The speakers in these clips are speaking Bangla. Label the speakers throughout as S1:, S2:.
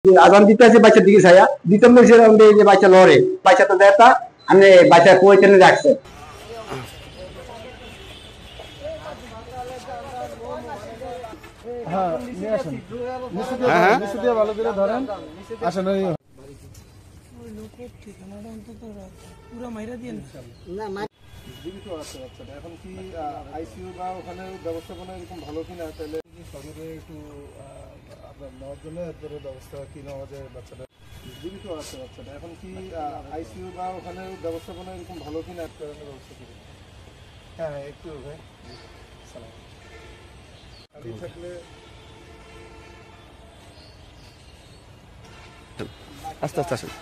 S1: আজান দিতে আছে বাচ্চার দিকে ছায়া দিতাম যে বাচ্চা লড়ে বাচ্চা তো দেতা আমি বাচ্চা কই টেনে রাখছে
S2: হ্যাঁ নিয়ে আসেন নিচে দিয়ে ভালো করে ধরেন আসেন ওই লোক ঠিকানাটা অন্তত পুরো মাইরা দিয়ে না জীবিত আছে বাচ্চাটা এখন কি আইসিইউ বা ওখানে ব্যবস্থাপনা এরকম ভালো কিনা তাহলে সঙ্গে একটু আপনার নেওয়ার জন্য এর ব্যবস্থা কি নেওয়া যায় বাচ্চাটা জীবিত আছে বাচ্চাটা এখন কি আইসিইউ বা ওখানে ব্যবস্থাপনা এরকম ভালো কিনা আপনার ব্যবস্থা করবেন হ্যাঁ একটু ভাই সালাম খালি থাকলে
S3: আস্তে আস্তে আসেন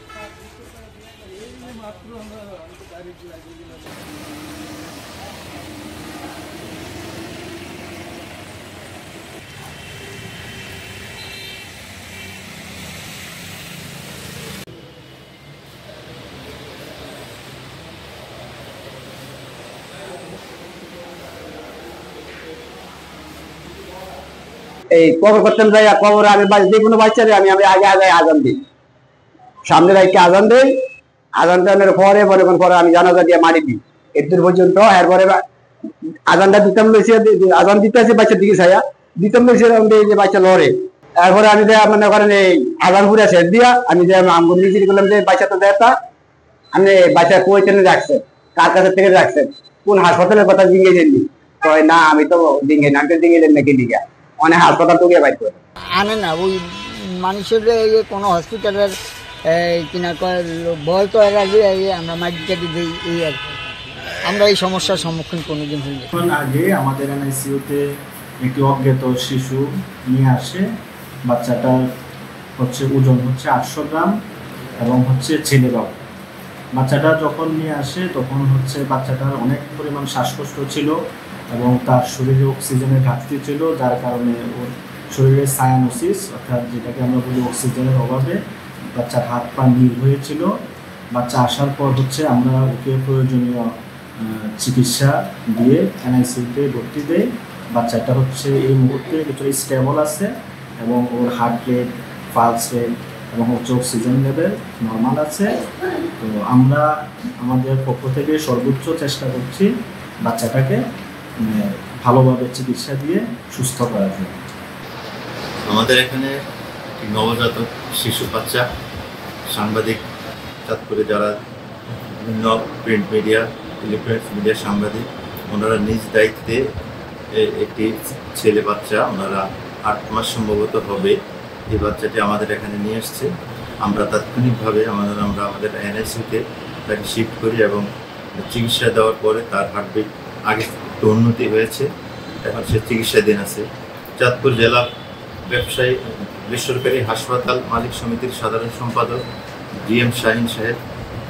S1: এই কবর করতেন যাই কবরে আমি যে কোনো বাচ্চারে আমি আগে আগে আজান দিই সামনে রাখতে আজান দেই আজান দেওয়ার পরে পরে আমি জানাজা দিয়ে মারি দিই এর পর্যন্ত এরপরে আজানটা দিতাম আজান দিতে আছে বাচ্চার দিকে ছায়া দিতাম যে বাচ্চা লড়ে এরপরে আমি মনে করেন এই আজান পুরা শেষ দিয়া আমি যে নিজে করলাম যে বাচ্চা তো দেতা আমি বাচ্চা কই টেনে রাখছে কার কাছে থেকে রাখছে কোন হাসপাতালের কথা জিঙ্গে যাননি কয় না আমি তো ডিঙ্গে না ডিঙ্গে যান নাকি দিঘা অনেক হাসপাতাল তো গিয়ে বাইর করে
S4: আনে না ওই মানুষের কোনো হসপিটালের কিনা বল তো আমরা মাটি টাটি দিই এই আর আমরা এই সমস্যার সম্মুখীন কোনোদিন হইনি।
S5: আগে আমাদের এনআইসিইউতে একটি অজ্ঞাত শিশু নিয়ে আসে বাচ্চাটার ওজন হচ্ছে 800 গ্রাম এবং ছেলে বাবু বাচ্চাটা যখন নিয়ে আসে তখন বাচ্চাটার অনেক পরিমাণ শ্বাসকষ্ট ছিল এবং তার শরীরে অক্সিজেনের ঘাটতি ছিল যার কারণে ওর শরীরে সায়ানোসিস অর্থাৎ যেটাকে আমরা বলি অক্সিজেনের অভাবে বাচ্চার হাত পা নীল হয়েছিল। বাচ্চা আসার পর আমরা ওকে প্রয়োজনীয় চিকিৎসা দিয়ে এনআইসিইউতে ভর্তি দেই। বাচ্চাটা এই মুহূর্তে কিছুটা স্টেবল আছে এবং ওর হার্ট রেট পালস রেট এবং অক্সিজেন লেভেল নর্মাল আছে। তো আমরা আমাদের পক্ষ থেকে সর্বোচ্চ চেষ্টা করছি বাচ্চাটাকে ভালোভাবে চিকিৎসা দিয়ে সুস্থ করার জন্য।
S6: আমাদের এখানে নবজাতক শিশু বাচ্চা সাংবাদিক চাঁদপুরে যারা বিভিন্ন প্রিন্ট মিডিয়া ইলেকট্রনিক্স মিডিয়া সাংবাদিক ওনারা নিজ দায়িত্বে একটি ছেলে বাচ্চা ওনারা 8 মাস সম্ভবত হবে এই বাচ্চাটি আমাদের এখানে নিয়ে আসছে। আমরা তাৎক্ষণিকভাবে আমরা আমাদের এনআইসিইউতে তাকে শিফট করি এবং চিকিৎসা দেওয়ার পরে তার হার্টবিট আগে একটু উন্নতি হয়েছে এখন সে চিকিৎসাধীন আছে। চাঁদপুর জেলা ব্যবসায়ী বেসরকারি হাসপাতাল মালিক সমিতির সাধারণ সম্পাদক GM শাহিন সাহেব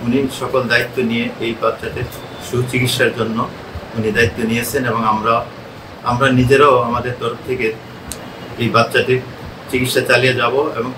S6: উনি সকল দায়িত্ব নিয়ে এই বাচ্চাটির সুচিকিৎসার জন্য উনি দায়িত্ব নিয়েছেন এবং আমরা নিজেরাও আমাদের তরফ থেকে এই বাচ্চাটির চিকিৎসা চালিয়ে যাব এবং